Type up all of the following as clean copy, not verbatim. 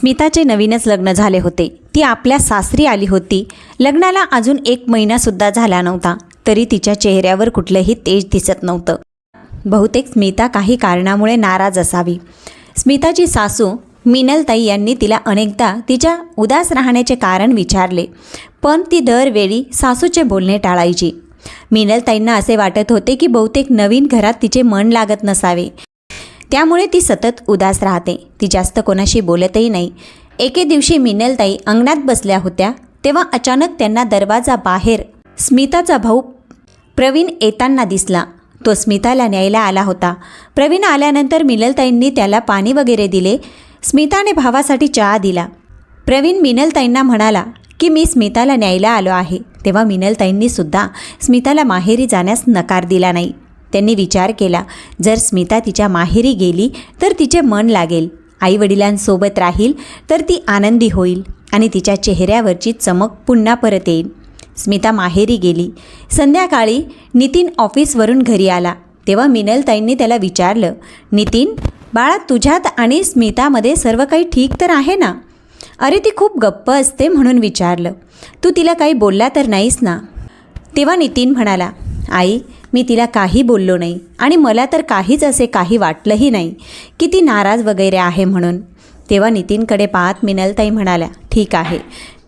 स्मिताचे नवीनच लग्न झाले होते. ती आपल्या सासरी आली होती. लग्नाला अजून 1 महिनासुद्धा झाला नव्हता, तरी तिच्या चेहऱ्यावर कुठलंही तेज दिसत नव्हतं. बहुतेक स्मिता काही कारणामुळे नाराज असावी. स्मिताची सासू मिनलताई यांनी तिला अनेकदा तिच्या उदास राहण्याचे कारण विचारले, पण ती दरवेळी सासूचे बोलणे टाळायची. मिनलताईंना असे वाटत होते की बहुतेक नवीन घरात तिचे मन लागत नसावे, त्यामुळे ती सतत उदास राहते. ती जास्त कोणाशी बोलतही नाही. एके दिवशी मिनलताई अंगणात बसल्या होत्या, तेव्हा अचानक त्यांना दरवाजा बाहेर स्मिताचा भाऊ प्रवीण येताना दिसला. तो स्मिताला न्यायला आला होता. प्रवीण आल्यानंतर मिनलताईंनी त्याला पाणी वगैरे दिले. स्मिताने भावासाठी चहा दिला. प्रवीण मिनलताईंना म्हणाला की मी स्मिताला न्यायला आलो आहे. तेव्हा मिनलताईंनी सुद्धा स्मिताला माहेरी जाण्यास नकार दिला नाही. त्यांनी विचार केला, जर स्मिता तिच्या माहेरी गेली तर तिचे मन लागेल, आईवडिलांसोबत राहील तर ती आनंदी होईल आणि तिच्या चेहऱ्यावरची चमक पुन्हा परत येईल. स्मिता माहेरी गेली. संध्याकाळी नितीन ऑफिसवरून घरी आला. तेव्हा मिनलताईंनी त्याला विचारलं, नितीन बाळा, तुझ्यात आणि स्मितामध्ये सर्व काही ठीक तर आहे ना? अरे, ती खूप गप्प असते म्हणून विचारलं. तू तिला काही बोलला तर नाहीस ना? तेव्हा नितीन म्हणाला, आई, मी तिला काही बोललो नाही आणि मला तर काहीच असे काही वाटलंही नाही की ती नाराज वगैरे आहे म्हणून. तेव्हा नितीनकडे पाहत मिनलताई म्हणाल्या, ठीक आहे,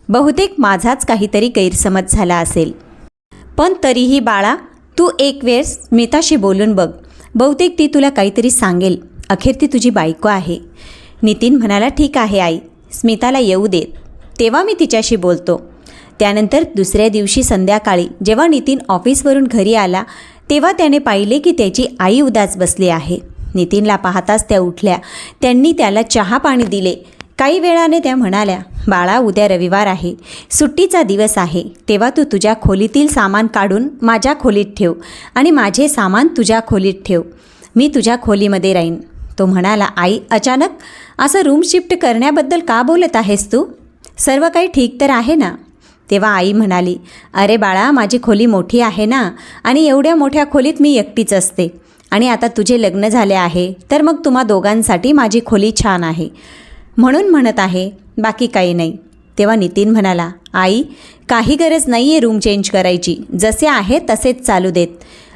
बहुतेक माझाच काहीतरी गैरसमज झाला असेल, पण तरीही बाळा, तू एक वेळ स्मिताशी बोलून बघ. बहुतेक ती तुला काहीतरी सांगेल. अखेर ती तुझी बायको आहे. नितीन म्हणाला, ठीक आहे आई, स्मिताला येऊ देत, तेव्हा मी तिच्याशी बोलतो. त्यानंतर दुसऱ्या दिवशी संध्याकाळी जेव्हा नितीन ऑफिसवरून घरी आला, तेव्हा त्याने पाहिले की त्याची आई उदास बसली आहे. नितीनला पाहताच त्या उठल्या. त्यांनी त्याला चहा पाणी दिले. काही वेळाने त्या म्हणाल्या, बाळा, उद्या रविवार आहे, सुट्टीचा दिवस आहे, तेव्हा तू तुझ्या खोलीतील सामान काढून माझ्या खोलीत ठेव आणि माझे सामान तुझ्या खोलीत ठेव. मी तुझ्या खोलीमध्ये राहीन. तो म्हणाला, आई, अचानक असं रूम शिफ्ट करण्याबद्दल का बोलत आहेस तू? सर्व काही ठीक तर आहे ना? तेव्हा आई म्हणाली, अरे बाळा, माझी खोली मोठी आहे ना, आणि एवढ्या मोठ्या खोलीत मी एकटीच असते, आणि आता तुझे लग्न झाले आहे तर मग तुम्हा दोघांसाठी माझी खोली छान आहे म्हणून म्हणत आहे, बाकी काही नाही. तेव्हा नितीन म्हणाला, आई, काही गरज नाही आहे रूम चेंज करायची, जसे आहे तसेच चालू देत.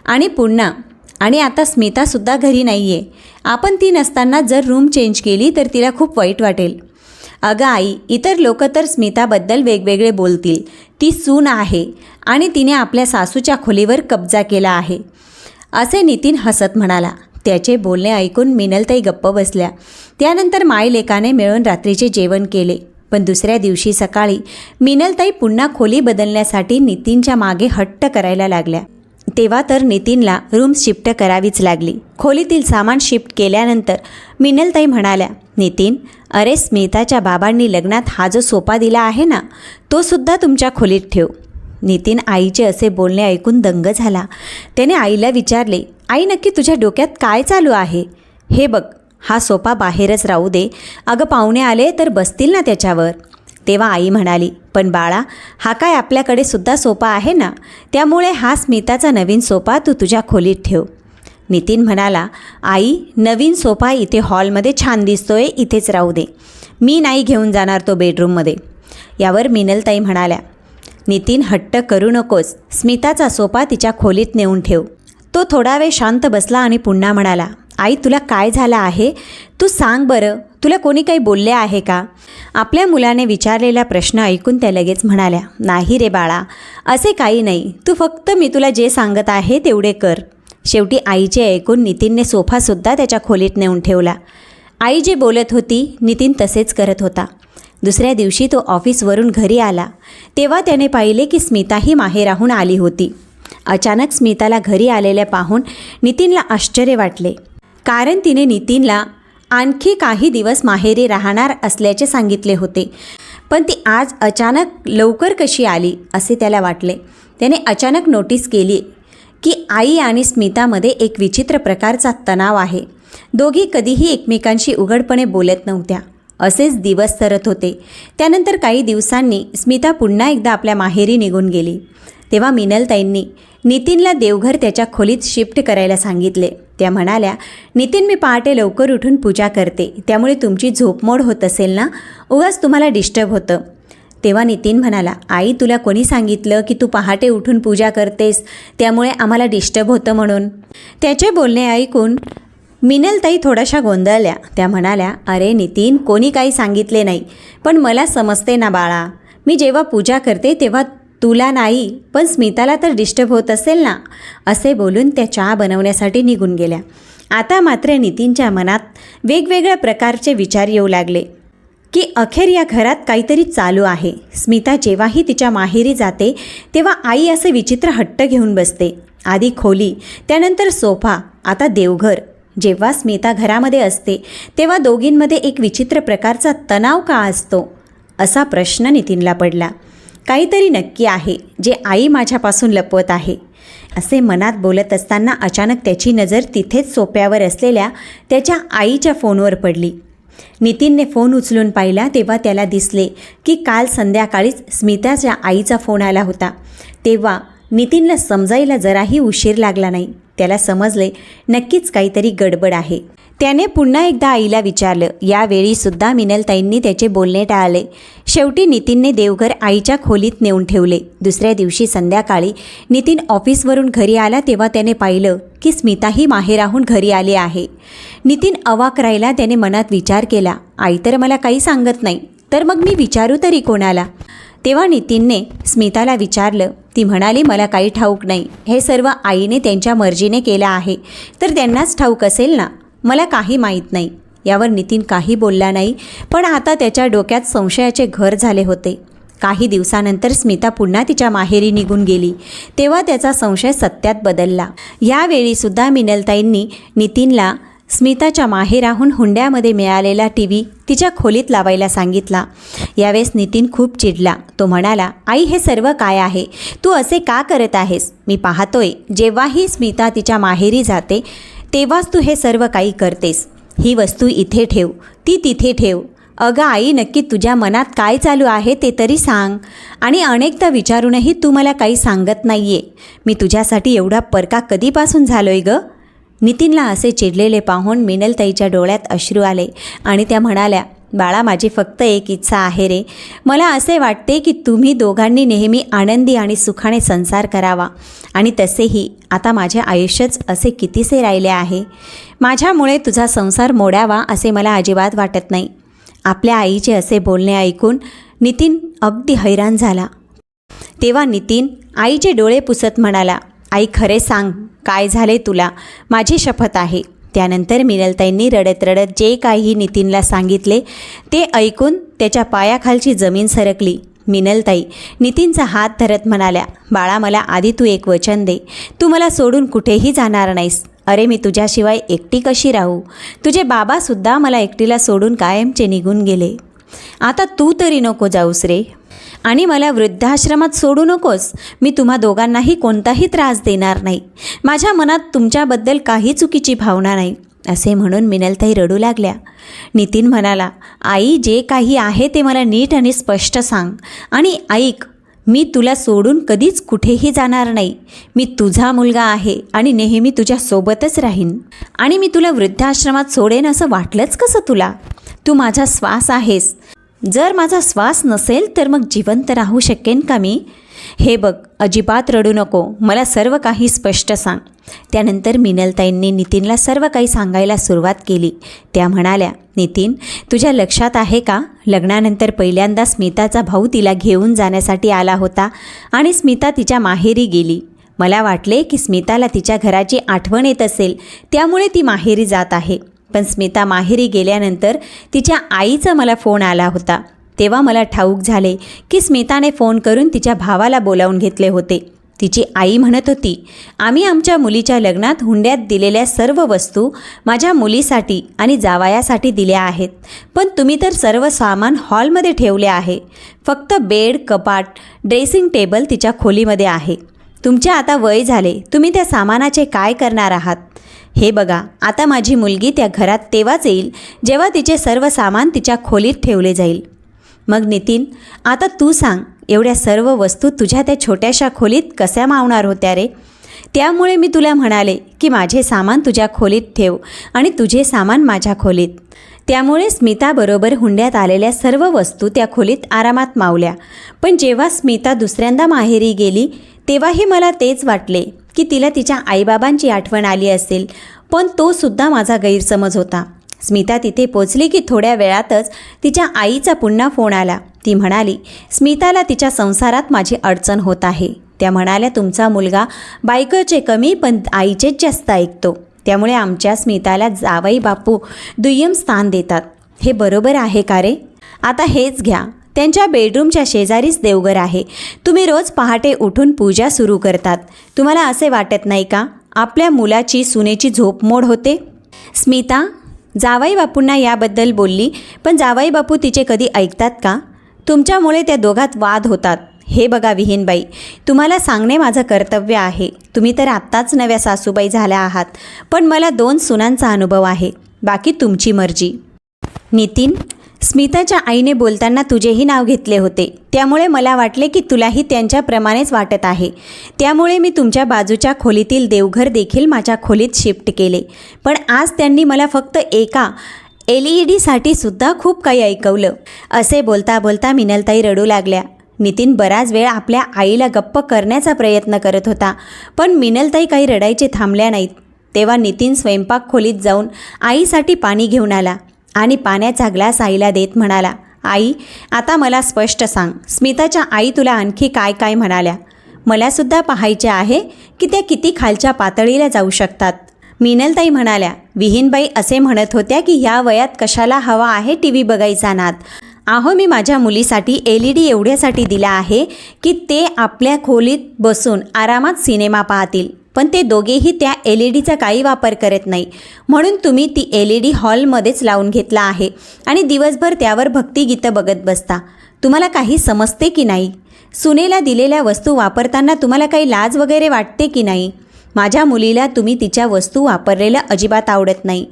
आणि पुन्हा आता स्मितासुद्धा घरी नाही आहे. आपण ती नसताना जर रूम चेंज केली तर तिला खूप वाईट वाटेल. अगं आई, इतर लोक तर स्मिताबद्दल वेगवेगळे बोलतील. ती सून आहे आणि तिने आपल्या सासूच्या खोलीवर कब्जा केला आहे, असे नितीन हसत म्हणाला. त्याचे बोलणे ऐकून मिनलताई गप्प बसल्या. त्यानंतर मायलेकाने मिळून रात्रीचे जेवण केले. पण दुसऱ्या दिवशी सकाळी मिनलताई पुन्हा खोली बदलण्यासाठी नितीनच्या मागे हट्ट करायला लागल्या. तेव्हा तर नितीनला रूम शिफ्ट करावीच लागली. खोलीतील सामान शिफ्ट केल्यानंतर मिनलताई म्हणाल्या, नितीन, अरे, स्मिताच्या बाबांनी लग्नात हा जो सोफा दिला आहे ना, तो सुद्धा तुमच्या खोलीत ठेव. नितीन आईचे असे बोलणे ऐकून दंग झाला. त्याने आईला विचारले, आई, नक्की तुझ्या डोक्यात काय चालू आहे? हे बघ, हा सोफा बाहेरच राहू दे. अगं, पाहुणे आले तर बसतील ना त्याच्यावर. तेव्हा आई म्हणाली, पण बाळा, हा काय आपल्याकडे सुद्धा सोफा आहे ना, त्यामुळे हा स्मिताचा नवीन सोफा तू तुझ्या खोलीत ठेव. नितीन म्हणाला, आई, नवीन सोफा इथे हॉलमध्ये छान दिसतोय, इथेच राहू दे. मी नाही घेऊन जाणार तो बेडरूममध्ये. यावर मिनलताई म्हणाल्या, नितीन, हट्ट करू नकोस, स्मिताचा सोफा तिच्या खोलीत नेऊन ठेव. तो थोडा वेळ शांत बसला आणि पुन्हा म्हणाला, आई, तुला काय झालं आहे? तू सांग बरं, तुला कोणी काही बोलले आहे का? आपल्या मुलाने विचारलेला प्रश्न ऐकून त्या लगेच म्हणाल्या, नाही रे बाळा, असे काही नाही, तू फक्त मी तुला जे सांगत आहे तेवढे कर. शेवटी आईचे ऐकून नितीनने सोफासुद्धा त्याच्या खोलीत नेऊन ठेवला. आई जे बोलत होती नितीन तसेच करत होता. दुसऱ्या दिवशी तो ऑफिसवरून घरी आला. तेव्हा त्याने पाहिले की स्मिताही माहेराहून आली होती. अचानक स्मिताला घरी आलेल्या पाहून नितीनला आश्चर्य वाटले, कारण तिने नितीनला आणखी काही दिवस माहेरी राहणार असल्याचे सांगितले होते. पण ती आज अचानक लवकर कशी आली असे त्याला वाटले. त्याने अचानक नोटीस केली की आई आणि स्मितामध्ये एक विचित्र प्रकारचा तणाव आहे. दोघी कधीही एकमेकांशी उघडपणे बोलत नव्हत्या. असेच दिवस सरत होते. त्यानंतर काही दिवसांनी स्मिता पुन्हा एकदा आपल्या माहेरी निघून गेली. तेव्हा मिनलताईंनी नितीनला देवघर त्याच्या खोलीत शिफ्ट करायला सांगितले. त्या म्हणाल्या, नितीन मी पहाटे लवकर उठून पूजा करते, त्यामुळे तुमची झोपमोड होत असेल ना, उगाच तुम्हाला डिस्टर्ब होतं. तेव्हा नितीन म्हणाला, आई तुला कोणी सांगितलं की तू पहाटे उठून पूजा करतेस, त्यामुळे आम्हाला डिस्टर्ब होतं म्हणून. त्याचे बोलणे ऐकून मिनलताई थोड्याशा गोंधळल्या. त्या म्हणाल्या, अरे नितीन, कोणी काही सांगितले नाही, पण मला समजते ना बाळा, मी जेव्हा पूजा करते तेव्हा तुला नाही पण स्मिताला तर डिस्टर्ब होत असेल ना. असे बोलून त्या चहा बनवण्यासाठी निघून गेल्या. आता मात्र नितीनच्या मनात वेगवेगळ्या प्रकारचे विचार येऊ लागले की अखेर या घरात काहीतरी चालू आहे. स्मिता जेव्हाही तिच्या माहेरी जाते तेव्हा आई असे विचित्र हट्ट घेऊन बसते. आधी खोली, त्यानंतर सोफा, आता देवघर. जेव्हा स्मिता घरामध्ये असते तेव्हा दोघींमध्ये एक विचित्र प्रकारचा तणाव का असतो, असा प्रश्न नितीनला पडला. काहीतरी नक्की आहे जे आई माझ्यापासून लपवत आहे, असे मनात बोलत असताना अचानक त्याची नजर तिथेच सोफ्यावर असलेल्या त्याच्या आईच्या फोनवर पडली. नितीनने फोन उचलून पाहिला तेव्हा त्याला दिसले की काल संध्याकाळीच स्मिताच्या आईचा फोन आला होता. तेव्हा नितीनला समजायला जराही उशीर लागला नाही. त्याला समजले नक्कीच काहीतरी गडबड आहे. त्याने पुन्हा एकदा आईला विचारलं. यावेळीसुद्धा मिनलताईंनी त्याचे बोलणे टाळले. शेवटी नितीनने देवघर आईच्या खोलीत नेऊन ठेवले. दुसऱ्या दिवशी संध्याकाळी नितीन ऑफिसवरून घरी आला तेव्हा त्याने पाहिलं की स्मिताही माहेराहून घरी आली आहे. नितीन अवाक राहिला. त्याने मनात विचार केला, आई तर मला काही सांगत नाही, तर मग मी विचारू तरी कोणाला. तेव्हा नितीनने स्मिताला विचारलं. ती म्हणाली, मला काही ठाऊक नाही, हे सर्व आईने त्यांच्या मर्जीने केलं आहे, तर त्यांनाच ठाऊक असेल ना, मला काही माहीत नाही. यावर नितीन काही बोलला नाही, पण आता त्याच्या डोक्यात संशयाचे घर झाले होते. काही दिवसानंतर स्मिता पुन्हा तिच्या माहेरी निघून गेली. तेव्हा त्याचा संशय सत्यात बदलला. यावेळीसुद्धा मिनलताईंनी नितीनला स्मिताच्या माहेराहून हुंड्यामध्ये मिळालेला टीव्ही तिच्या खोलीत लावायला सांगितला. यावेळेस नितीन खूप चिडला. तो म्हणाला, आई हे सर्व काय आहे, तू असे का करत आहेस? मी पाहतोय जेव्हाही स्मिता तिच्या माहेरी जाते तेव्हाच तू हे सर्व काही करतेस. ही वस्तू इथे ठेव, ती तिथे ठेव. अगं आई, नक्की तुझ्या मनात काय चालू आहे ते तरी सांग. आणि अनेकदा विचारूनही तू मला काही सांगत नाही आहे. मी तुझ्यासाठी एवढा परका कधीपासून झालोय गं? नितीनला असे चिडलेले पाहून मिनलताईच्या डोळ्यात अश्रू आले आणि त्या म्हणाल्या, बाळा, माझी फक्त एक इच्छा आहे रे. मला असे वाटते की तुम्ही दोघांनी नेहमी आनंदी आणि सुखाने संसार करावा. आणि तसेही आता माझे आयुष्यच असे कितीसे राहिले आहे. माझ्यामुळे तुझा संसार मोडावा असे मला अजिबात वाटत नाही. आपल्या आईचे असे बोलणे ऐकून नितीन अगदी हैराण झाला. तेव्हा नितीन आईचे डोळे पुसत म्हणाला, आई खरे सांग, काय झाले तुला? माझी शपथ आहे. त्यानंतर मिनलताईंनी रडत रडत जे काही नितीनला सांगितले ते ऐकून त्याच्या पायाखालची जमीन सरकली. मिनलताई नितीनचा हात धरत म्हणाल्या, बाळा, मला आधी तू एक वचन दे. तू मला सोडून कुठेही जाणार नाहीस. अरे, मी तुझ्याशिवाय एकटी कशी राहू? तुझे बाबासुद्धा मला एकटीला सोडून कायमचे निघून गेले. आता तू तरी नको जाऊस रे. आणि मला वृद्धाश्रमात सोडू नकोस. मी तुम्हा दोघांनाही कोणताही त्रास देणार नाही. माझ्या मनात तुमच्याबद्दल काही चुकीची भावना नाही, असे म्हणून मिनलताई रडू लागल्या. नितीन म्हणाला, आई, जे काही आहे ते मला नीट आणि स्पष्ट सांग. आणि ऐक, मी तुला सोडून कधीच कुठेही जाणार नाही. मी तुझा मुलगा आहे आणि नेहमी तुझ्यासोबतच राहीन. आणि मी तुला वृद्धाश्रमात सोडेन असं वाटलंच कसं तुला? तू माझा श्वास आहेस. जर माझा श्वास नसेल तर मग जिवंत राहू शकेन का मी? हे बघ, अजिबात रडू नको. मला सर्व काही स्पष्ट सांग. त्यानंतर मिनलताईंनी नितीनला सर्व काही सांगायला सुरुवात केली. त्या म्हणाल्या, नितीन, तुझ्या लक्षात आहे का, लग्नानंतर पहिल्यांदा स्मिताचा भाऊ तिला घेऊन जाण्यासाठी आला होता आणि स्मिता तिच्या माहेरी गेली. मला वाटले की स्मिताला तिच्या घराची आठवण येत असेल, त्यामुळे ती माहेरी जात आहे. पण स्मिता माहेरी गेल्यानंतर तिच्या आईचा मला फोन आला होता. तेव्हा मला ठाऊक झाले की स्मिताने फोन करून तिच्या भावाला बोलावून घेतले होते. तिची आई म्हणत होती, आम्ही आमच्या मुलीच्या लग्नात हुंड्यात दिलेल्या सर्व वस्तू माझ्या मुलीसाठी आणि जावयासाठी दिल्या आहेत, पण तुम्ही तर सर्व सामान हॉलमध्ये ठेवले आहे. फक्त बेड, कपाट, ड्रेसिंग टेबल तिच्या खोलीमध्ये आहे. तुमचे आता वय झाले, तुम्ही त्या सामानाचे काय करणार आहात? हे बघा, आता माझी मुलगी त्या घरात तेव्हाच येईल जेव्हा तिचे सर्व सामान तिच्या खोलीत ठेवले जाईल. मग नितीन, आता तू सांग एवढ्या सर्व वस्तू तुझ्या त्या छोट्याशा खोलीत कशा मावणार होत्या रे? त्यामुळे मी तुला म्हणाले की माझे सामान तुझ्या खोलीत ठेव आणि तुझे सामान माझ्या खोलीत. त्यामुळे स्मिताबरोबर हुंड्यात आलेल्या सर्व वस्तू त्या खोलीत आरामात मावल्या. पण जेव्हा स्मिता दुसऱ्यांदा माहेरी गेली तेव्हाही मला तेच वाटले की तिला तिच्या आईबाबांची आठवण आली असेल, पण तो सुद्धा माझा गैरसमज होता. स्मिता तिथे पोचली की थोड्या वेळातच तिच्या आईचा पुन्हा फोन आला. ती म्हणाली, स्मिताला तिच्या संसारात माझी अडचण होत आहे. त्या म्हणाल्या, तुमचा मुलगा बायकोचे कमी पण आईचेच जास्त ऐकतो, त्यामुळे आमच्या स्मिताला जावई बापू दुय्यम स्थान देतात. हे बरोबर आहे का रे? आता हेच घ्या, त्यांच्या बेडरूमच्या शेजारीच देवघर आहे. तुम्ही रोज पहाटे उठून पूजा सुरू करतात. तुम्हाला असे वाटत नाही का आपल्या मुलाची सुनेची झोपमोड होते? स्मिता जावई बापूंना याबद्दल बोलली, पण जावई बापू तिचे कधी ऐकतात का? तुमच्यामुळे त्या दोघात वाद होतात. हे बघा विहीनबाई, तुम्हाला सांगणे माझं कर्तव्य आहे. तुम्ही तर आत्ताच नव्या सासूबाई झाल्या आहात, पण मला 2 सुनांचा अनुभव आहे. बाकी तुमची मर्जी. नितीन, स्मिताच्या आईने बोलताना तुझेही नाव घेतले होते, त्यामुळे मला वाटले की तुलाही त्यांच्याप्रमाणेच वाटत आहे. त्यामुळे मी तुमच्या बाजूच्या खोलीतील देवघर देखील माझ्या खोलीत शिफ्ट केले. पण आज त्यांनी मला फक्त एका LED सुद्धा खूप काही ऐकवलं. असे बोलता बोलता मिनलताई रडू लागल्या. नितीन बराच वेळ आपल्या आईला गप्प करण्याचा प्रयत्न करत होता, पण मिनलताई काही रडायचे थांबल्या नाहीत. तेव्हा नितीन स्वयंपाक खोलीत जाऊन आईसाठी पाणी घेऊन आला आणि पाण्याचा ग्लास आईला देत म्हणाला, आई, आता मला स्पष्ट सांग, स्मिताच्या आई तुला आणखी काय काय म्हणाल्या? मलासुद्धा पाहायचे आहे की त्या किती खालच्या पातळीला जाऊ शकतात. मिनलताई म्हणाल्या, विहीनबाई असे म्हणत होत्या की ह्या वयात कशाला हवा आहे TV बघायचा नाद. अहो, मी माझ्या मुलीसाठी LED एवढ्यासाठी दिला आहे की ते आपल्या खोलीत बसून आरामात सिनेमा पाहतील. पण ते दोघेही त्या LEDचा काही वापर करत नाही, म्हणून तुम्ही ती LED हॉलमध्येच लावून घेतला आहे आणि दिवसभर त्यावर भक्तिगीतं बघत बसता. तुम्हाला काही समजते की नाही? सुनेला दिलेल्या वस्तू वापरताना तुम्हाला काही लाज वगैरे वाटते की नाही? माझ्या मुलीला तुम्ही तिच्या वस्तू वापरलेल्या अजिबात आवडत नाही.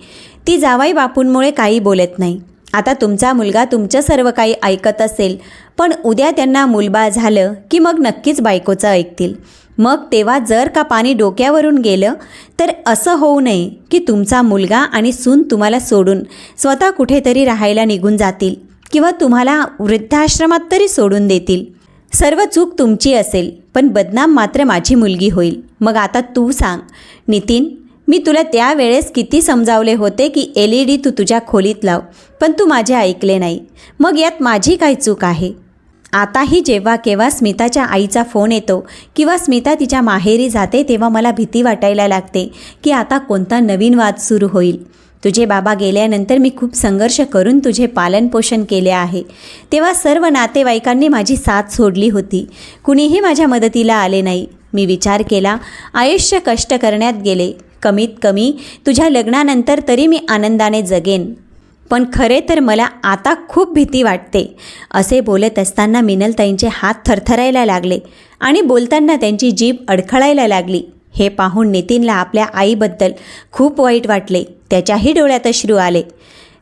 ती जावई बापूंमुळे काही बोलत नाही. आता तुमचा मुलगा तुमचं सर्व काही ऐकत असेल, पण उद्या त्यांना मूलबाळ झालं की मग नक्कीच बायकोचं ऐकतील. मग तेव्हा जर का पाणी डोक्यावरून गेलं तर असं होऊ नये की तुमचा मुलगा आणि सून तुम्हाला सोडून स्वतः कुठेतरी राहायला निघून जातील किंवा तुम्हाला वृद्धाश्रमात तरी सोडून देतील. सर्व चूक तुमची असेल, पण बदनाम मात्र माझी मुलगी होईल. मग आता तू सांग नितीन, मी तुला त्यावेळेस किती समजावले होते की LED तू तुझ्या खोलीत लाव, पण तू माझे ऐकले नाही. मग यात माझी काय चूक आहे? आताही जेव्हा केव्हा स्मिताच्या आईचा फोन येतो किंवा स्मिता तिच्या माहेरी जाते तेव्हा मला भीती वाटायला लागते की आता कोणता नवीन वाद सुरू होईल. तुझे बाबा गेल्यानंतर मी खूप संघर्ष करून तुझे पालनपोषण केले आहे. तेव्हा सर्व नातेवाईकांनी माझी साथ सोडली होती. कुणीही माझ्या मदतीला आले नाही. मी विचार केला, आयुष्य कष्ट करण्यात गेले. कमीत कमी तुझ्या लग्नानंतर तरी मी आनंदाने जगेन. पण खरे तर मला आता खूप भीती वाटते. असे बोलत असताना मिनलताईंचे हात थरथरायला लागले आणि बोलताना त्यांची जीभ अडखळायला लागली. हे पाहून नितीनला आपल्या आईबद्दल खूप वाईट वाटले. त्याच्याही डोळ्यात अश्रू आले.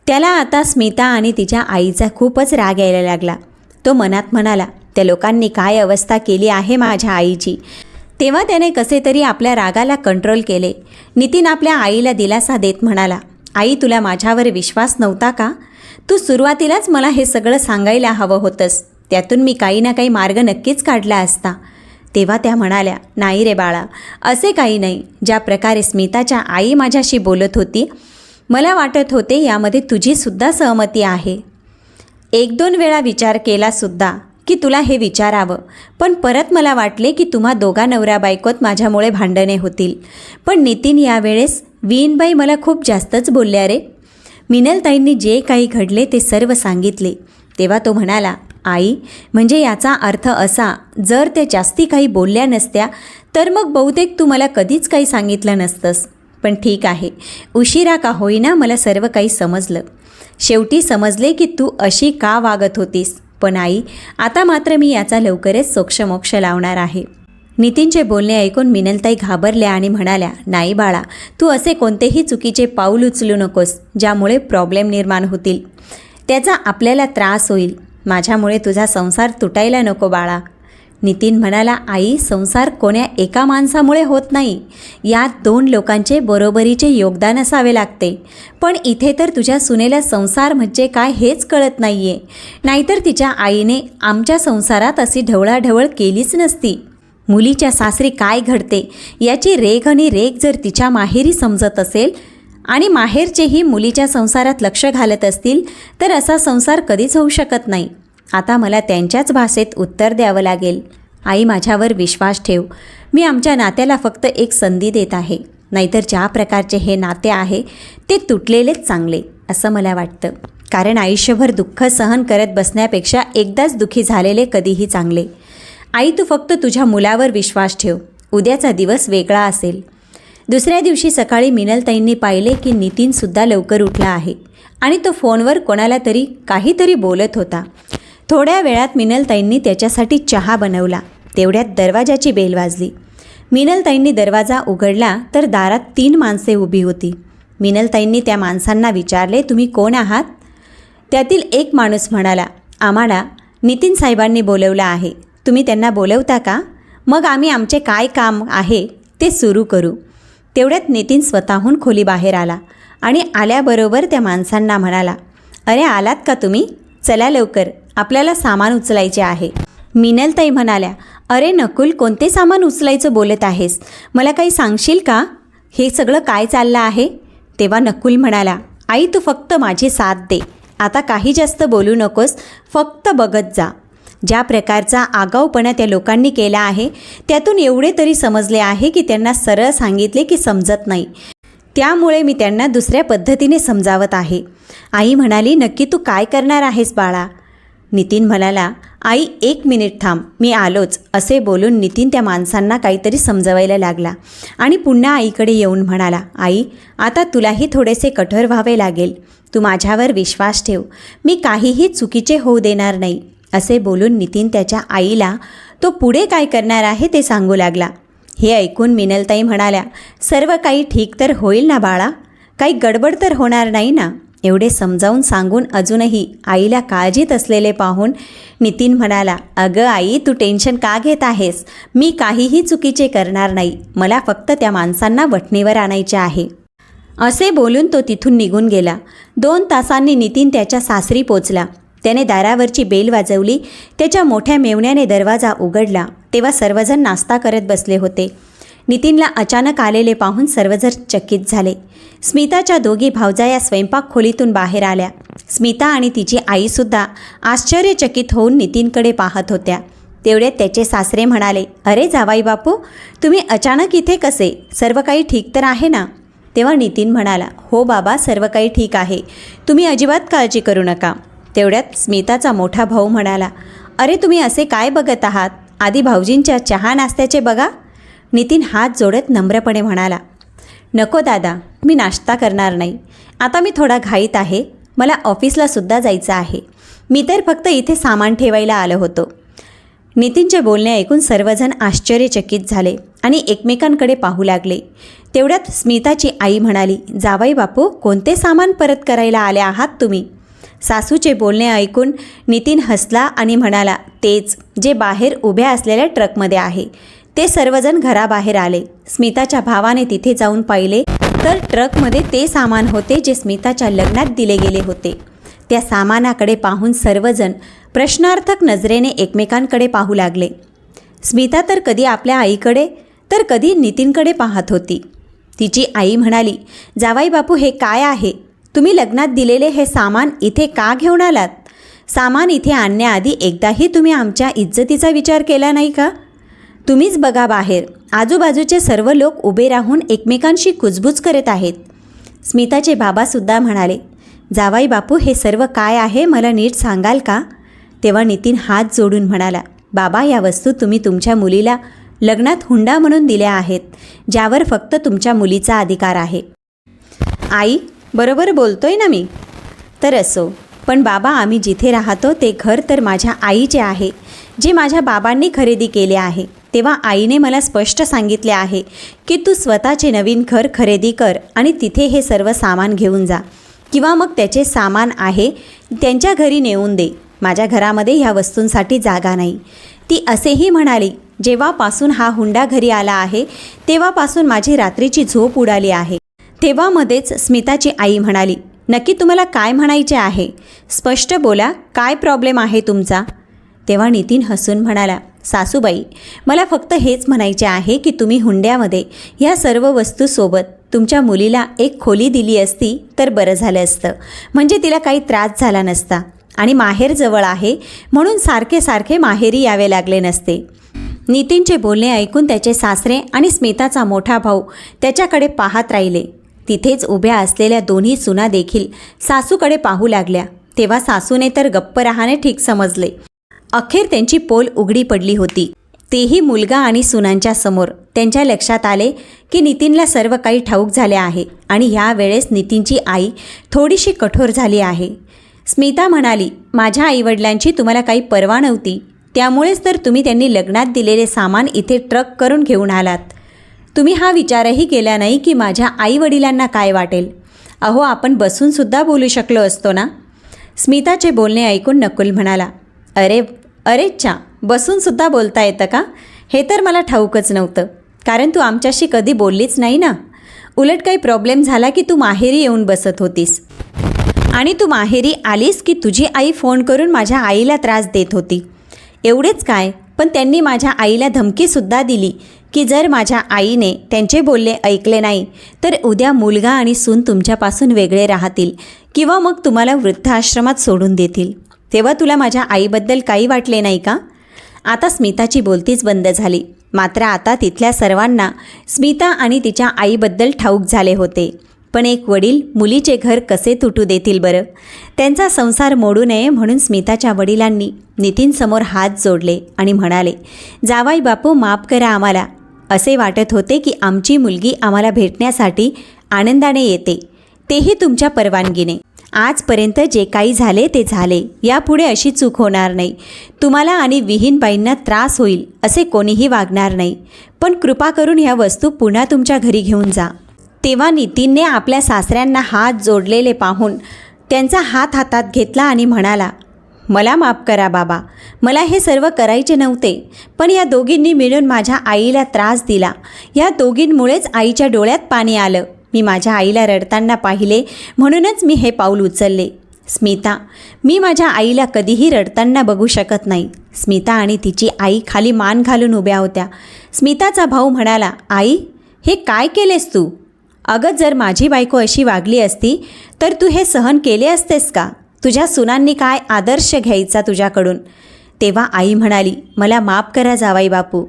त्याला आता स्मिता आणि तिच्या आईचा खूपच राग यायला लागला. तो मनात म्हणाला, त्या लोकांनी काय अवस्था केली आहे माझ्या आईची. तेव्हा त्याने कसे तरी आपल्या रागाला कंट्रोल केले. नितीन आपल्या आईला दिलासा देत म्हणाला, आई, तुला माझ्यावर विश्वास नव्हता का? तू सुरुवातीलाच मला हे सगळं सांगायला हवं होतंस. त्यातून मी काही ना काही मार्ग नक्कीच काढला असता. तेव्हा त्या म्हणाल्या, नाही रे बाळा, असे काही नाही. ज्या प्रकारे स्मिताच्या आई माझ्याशी बोलत होती, मला वाटत होते यामध्ये तुझीसुद्धा सहमती आहे. 1-2 वेळा विचार केलासुद्धा की तुला हे विचारावं, पण परत मला वाटले की तुम्हा दोघा नवरा बायकोत माझ्यामुळे भांडणे होतील. पण नितीन, यावेळेस विहीनबाई मला खूप जास्तच बोलल्या रे. मिनलताईंनी जे काही घडले ते सर्व सांगितले. तेव्हा तो म्हणाला, आई, म्हणजे याचा अर्थ असा, जर त्या जास्ती काही बोलल्या नसत्या तर मग बहुतेक तू मला कधीच काही सांगितलं नसतंस. पण ठीक आहे, उशिरा का होईना मला सर्व काही समजलं. शेवटी समजले की तू अशी का वागत होतीस. पण आई, आता मात्र मी याचा लवकरच सोक्षमोक्ष लावणार आहे. नितीनचे बोलणे ऐकून मिनलताई घाबरल्या आणि म्हणाल्या, नाही बाळा, तू असे कोणतेही चुकीचे पाऊल उचलू नकोस ज्यामुळे प्रॉब्लेम निर्माण होतील. त्याचा आपल्याला त्रास होईल. माझ्यामुळे तुझा संसार तुटायला नको बाळा. नितीन म्हणाला, आई, संसार कोण्या एका माणसामुळे होत नाही. यात 2 लोकांचे बरोबरीचे योगदान असावे लागते. पण इथे तर तुझ्या सुनेला संसार म्हणजे काय हेच कळत नाही आहे. नाहीतर तिच्या आईने आमच्या संसारात अशी ढवळाढवळ केलीच नसती. मुलीच्या सासरी काय घडते याची रेघ आणि रेघ जर तिच्या माहेरी समजत असेल आणि माहेरचेही मुलीच्या संसारात लक्ष घालत असतील तर असा संसार कधीच होऊ शकत नाही. आता मला त्यांच्याच भाषेत उत्तर द्यावं लागेल. आई, माझ्यावर विश्वास ठेव. मी आमच्या नात्याला फक्त एक संधी देत आहे. नाहीतर ज्या प्रकारचे हे नाते आहे ते तुटलेलेच चांगले असं मला वाटतं. कारण आयुष्यभर दुःख सहन करत बसण्यापेक्षा एकदाच दुःखी झालेले कधीही चांगले. आई, तू फक्त तुझ्या मुलावर विश्वास ठेव. उद्याचा दिवस वेगळा असेल. दुसऱ्या दिवशी सकाळी मिनलताईंनी पाहिले की नितीनसुद्धा लवकर उठला आहे आणि तो फोनवर कोणाला तरी काहीतरी बोलत होता. थोड्या वेळात मिनलताईंनी त्याच्यासाठी चहा बनवला. तेवढ्यात दरवाजाची बेल वाजली. मिनलताईंनी दरवाजा उघडला तर दारात 3 माणसे उभी होती. मिनलताईंनी त्या माणसांना विचारले, तुम्ही कोण आहात? त्यातील एक माणूस म्हणाला, आम्हाला नितीन साहेबांनी बोलवलं आहे. तुम्ही त्यांना बोलवता का? मग आम्ही आमचे काय काम आहे ते सुरू करू. तेवढ्यात नितीन स्वतःहून खोलीबाहेर आला आणि आल्याबरोबर त्या माणसांना म्हणाला, अरे आलात का तुम्ही? चला लवकर, आपल्याला सामान उचलायचे आहे. मिनलताई म्हणाल्या, अरे नकुल, कोणते सामान उचलायचं बोलत आहेस? मला काही सांगशील का? हे सगळं काय चाललं आहे? तेव्हा नकुल म्हणाला, आई, तू फक्त माझी साथ दे. आता काही जास्त बोलू नकोस, फक्त बघत जा. ज्या प्रकारचा आगाऊपणा त्या लोकांनी केला आहे त्यातून एवढे तरी समजले आहे की त्यांना सरळ सांगितले की समजत नाही. त्यामुळे मी त्यांना दुसऱ्या पद्धतीने समजावत आहे. आई म्हणाली, नक्की तू काय करणार आहेस बाळा? नितीन म्हणाला, आई 1 मिनिट थांब, मी आलोच. असे बोलून नितीन त्या माणसांना काहीतरी समजवायला लागला आणि पुन्हा आईकडे येऊन म्हणाला, आई, आता तुलाही थोडेसे कठोर व्हावे लागेल. तू माझ्यावर विश्वास ठेव. मी काहीही चुकीचे होऊ देणार नाही. असे बोलून नितीन त्याच्या आईला तो पुढे काय करणार आहे ते सांगू लागला. हे ऐकून मिनलताई म्हणाल्या, सर्व काही ठीक तर होईल ना बाळा? काही गडबड तर होणार नाही ना? एवढे समजावून सांगून अजूनही आईला काळजीत असलेले पाहून नितीन म्हणाला, अगं आई, तू टेन्शन का घेत आहेस? मी काहीही चुकीचे करणार नाही. मला फक्त त्या माणसांना वठणीवर आणायचे आहे. असे बोलून तो तिथून निघून गेला. 2 तासांनी नितीन त्याच्या सासरी पोचला. त्याने दारावरची बेल वाजवली. त्याच्या मोठ्या मेवण्याने दरवाजा उघडला तेव्हा सर्वजण नाश्ता करत बसले होते. नितीनला अचानक आलेले पाहून सर्वजण चकित झाले. स्मिताच्या 2 भावजाया स्वयंपाक खोलीतून बाहेर आल्या. स्मिता आणि तिची आईसुद्धा आश्चर्यचकित होऊन नितीनकडे पाहत होत्या. तेवढ्यात त्याचे सासरे म्हणाले, अरे जावाई बापू, तुम्ही अचानक इथे कसे? सर्व काही ठीक तर आहे ना? तेव्हा नितीन म्हणाला, हो बाबा, सर्व काही ठीक आहे. तुम्ही अजिबात काळजी करू नका. तेवढ्यात स्मिताचा मोठा भाऊ म्हणाला, अरे तुम्ही असे काय बघत आहात? आधी भाऊजींच्या चहा नाश्त्याचे बघा. नितीन हात जोडत नम्रपणे म्हणाला, नको दादा, मी नाश्ता करणार नाही. आता मी थोडा घाईत आहे. मला ऑफिसलासुद्धा जायचं आहे. मी तर फक्त इथे सामान ठेवायला आलो होतो. नितीनचे बोलणे ऐकून सर्वजण आश्चर्यचकित झाले आणि एकमेकांकडे पाहू लागले. तेवढ्यात स्मिताची आई म्हणाली, जावाई बापू, कोणते सामान परत करायला आले आहात तुम्ही? सासूचे बोलणे ऐकून नितीन हसला आणि म्हणाला, तेच जे बाहेर उभ्या असलेल्या ट्रकमध्ये आहे. ते सर्वजण घराबाहेर आले. स्मिताच्या भावाने तिथे जाऊन पाहिले तर ट्रकमध्ये ते सामान होते जे स्मिताच्या लग्नात दिले गेले होते. त्या सामानाकडे पाहून सर्वजण प्रश्नार्थक नजरेने एकमेकांकडे पाहू लागले. स्मिता तर कधी आपल्या आईकडे तर कधी नितीनकडे पाहत होती. तिची आई म्हणाली, जावाई बापू, हे काय आहे? तुम्ही लग्नात दिलेले हे सामान इथे का घेऊन आलात? सामान इथे आणण्याआधी एकदाही तुम्ही आमच्या इज्जतीचा विचार केला नाही का? तुम्हीच बघा बाहेर, आजूबाजूचे सर्व लोक उभे राहून एकमेकांशी कुजबूज करत आहेत. स्मिताचे बाबासुद्धा म्हणाले, जावाई बापू, हे सर्व काय आहे, मला नीट सांगाल का? तेव्हा नितीन हात जोडून म्हणाला, बाबा, या वस्तू तुम्ही तुमच्या मुलीला लग्नात हुंडा म्हणून दिल्या आहेत, ज्यावर फक्त तुमच्या मुलीचा अधिकार आहे. आई, बरोबर बोलतोय ना मी? तर असो, पण बाबा, आम्ही जिथे राहतो ते घर तर माझ्या आईचे आहे, जे माझ्या बाबांनी खरेदी केले आहे. तेव्हा आईने मला स्पष्ट सांगितले आहे की तू स्वतःचे नवीन घर खरेदी कर आणि तिथे हे सर्व सामान घेऊन जा, किंवा मग त्याचे सामान आहे त्यांच्या घरी नेऊन दे. माझ्या घरामध्ये ह्या वस्तूंसाठी जागा नाही. ती असेही म्हणाली, जेव्हापासून हा हुंडा घरी आला आहे तेव्हापासून माझी रात्रीची झोप उडाली आहे. तेव्हा मध्येच स्मिताची आई म्हणाली, नक्की तुम्हाला काय म्हणायचे आहे? स्पष्ट बोला, काय प्रॉब्लेम आहे तुमचा? तेव्हा नितीन हसून म्हणाला, सासूबाई, मला फक्त हेच म्हणायचे आहे की तुम्ही हुंड्यामध्ये ह्या सर्व वस्तूसोबत तुमच्या मुलीला एक खोली दिली असती तर बरं झालं असतं. म्हणजे तिला काही त्रास झाला नसता आणि माहेर जवळ आहे म्हणून सारखे सारखे माहेरी यावे लागले नसते. नितीनचे बोलणे ऐकून त्याचे सासरे आणि स्मिताचा मोठा भाऊ त्याच्याकडे पाहत राहिले. तिथेच उभ्या असलेल्या दोन्ही सुना देखील सासूकडे पाहू लागल्या. तेव्हा सासूने तर गप्प राहणे ठीक समजले. अखेर त्यांची पोल उघडी पडली होती, तेही मुलगा आणि सुनांच्या समोर. त्यांच्या लक्षात आले की नितीनला सर्व काही ठाऊक झाले आहे आणि ह्या वेळेस नितीनची आई थोडीशी कठोर झाली आहे. स्मिता म्हणाली, माझ्या आईवडिलांची तुम्हाला काही पर्वा नव्हती, त्यामुळेच तर तुम्ही त्यांनी लग्नात दिलेले सामान इथे ट्रक करून घेऊन आलात. तुम्ही हा विचारही केला नाही की माझ्या आईवडिलांना काय वाटेल. अहो, आपण बसूनसुद्धा बोलू शकलो असतो ना. स्मिताचे बोलणे ऐकून नकुल म्हणाला, अरेच्छा, बसूनसुद्धा बोलता येतं का? हे तर मला ठाऊकच नव्हतं, कारण तू आमच्याशी कधी बोललीच नाही ना. उलट काही प्रॉब्लेम झाला की तू माहेरी येऊन बसत होतीस आणि तू माहेरी आलीस की तुझी आई फोन करून माझ्या आईला त्रास देत होती. एवढेच काय, पण त्यांनी माझ्या आईला धमकीसुद्धा दिली की जर माझ्या आईने त्यांचे बोलणे ऐकले नाही तर उद्या मुलगा आणि सून तुमच्यापासून वेगळे राहतील किंवा मग तुम्हाला वृद्धाश्रमात सोडून देतील. तेव्हा तुला माझ्या आईबद्दल काही वाटले नाही का? आता स्मिताची बोलतीच बंद झाली. मात्र आता तिथल्या सर्वांना स्मिता आणि तिच्या आईबद्दल ठाऊक झाले होते. पण एक वडील मुलीचे घर कसे तुटू देतील बरं? त्यांचा संसार मोडू नये म्हणून स्मिताच्या वडिलांनी नितीनसमोर हात जोडले आणि म्हणाले, जावाई बापू, माफ करा आम्हाला. असे वाटत होते की आमची मुलगी आम्हाला भेटण्यासाठी आनंदाने येते, तेही तुमच्या परवानगीने. आजपर्यंत जे काही झाले ते झाले, यापुढे अशी चूक होणार नाही. तुम्हाला आणि विहीनबाईंना त्रास होईल असे कोणीही वागणार नाही. पण कृपा करून ह्या वस्तू पुन्हा तुमच्या घरी घेऊन जा. तेव्हा नितीनने आपल्या सासऱ्यांना हात जोडलेले पाहून त्यांचा हात हातात घेतला आणि म्हणाला, मला माफ करा बाबा, मला हे सर्व करायचे नव्हते, पण या दोघींनी मिळून माझ्या आईला त्रास दिला. या दोघींमुळेच आईच्या डोळ्यात पाणी आलं. मी माझ्या आईला रडताना पाहिले म्हणूनच मी हे पाऊल उचलले. स्मिता, मी माझ्या आईला कधीही रडताना बघू शकत नाही. स्मिता आणि तिची आई खाली मान घालून उभ्या होत्या. स्मिताचा भाऊ म्हणाला, आई, हे काय केलेस तू? अगं, जर माझी बायको अशी वागली असती तर तू हे सहन केले असतेस का? तुझ्या सुनांनी काय आदर्श घ्यायचा तुझ्याकडून? तेव्हा आई म्हणाली, मला माफ करा जावाई बापू.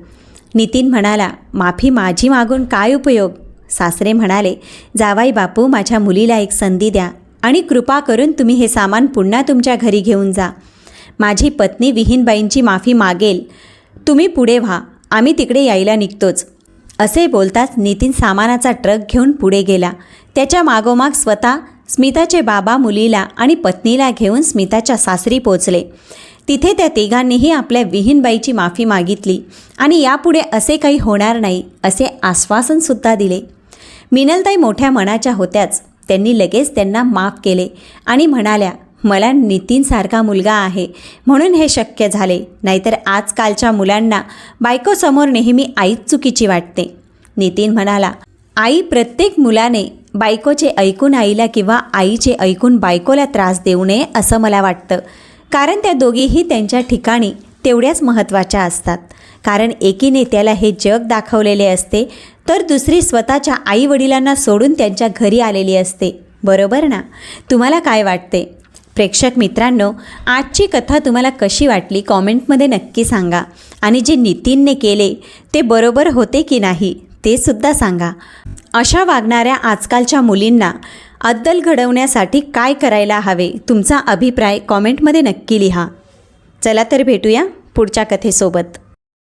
नितीन म्हणाला, माफी माझी मागून काय उपयोग? सासरे म्हणाले, जावाई बापू, माझ्या मुलीला एक संधी द्या आणि कृपा करून तुम्ही हे सामान पुन्हा तुमच्या घरी घेऊन जा. माझी पत्नी विहीनबाईंची माफी मागेल, तुम्ही पुढे व्हा, आम्ही तिकडे यायला निघतोच. असे बोलताच नितीन सामानाचा ट्रक घेऊन पुढे गेला. त्याच्या मागोमाग स्वतः स्मिताचे बाबा मुलीला आणि पत्नीला घेऊन स्मिताच्या सासरी पोचले. तिथे त्या तिघांनीही आपल्या विहीनबाईची माफी मागितली आणि यापुढे असे काही होणार नाही असे आश्वासनसुद्धा दिले. मिनलताई मोठ्या मनाच्या होत्याच. त्यांनी लगेच त्यांना माफ केले आणि म्हणाल्या, मला नितीनसारखा मुलगा आहे म्हणून हे शक्य झाले, नाहीतर आजकालच्या मुलांना बायकोसमोर नेहमी आईच चुकीची वाटते. नितीन म्हणाला, आई, प्रत्येक मुलाने बायकोचे ऐकून आईला किंवा आईचे ऐकून बायकोला त्रास देऊ नये असं मला वाटतं. कारण त्या दोघीही त्यांच्या ठिकाणी तेवढ्याच महत्त्वाच्या असतात. कारण एकीने त्याला हे जग दाखवलेले असते तर दुसरी स्वतःच्या आईवडिलांना सोडून त्यांच्या घरी आलेली असते. बरोबर ना? तुम्हाला काय वाटते? प्रेक्षक मित्रांनो, आजची कथा तुम्हाला कशी वाटली कॉमेंटमध्ये नक्की सांगा. आणि जे नितीनने केले ते बरोबर होते की नाही ते सुद्धा सांगा. अशा वागणाऱ्या आजकालच्या मुलींना अद्दल घडवण्यासाठी काय करायला हवे, तुमचा अभिप्राय कॉमेंटमध्ये नक्की लिहा. चला तर भेटूया पुढच्या कथेसोबत.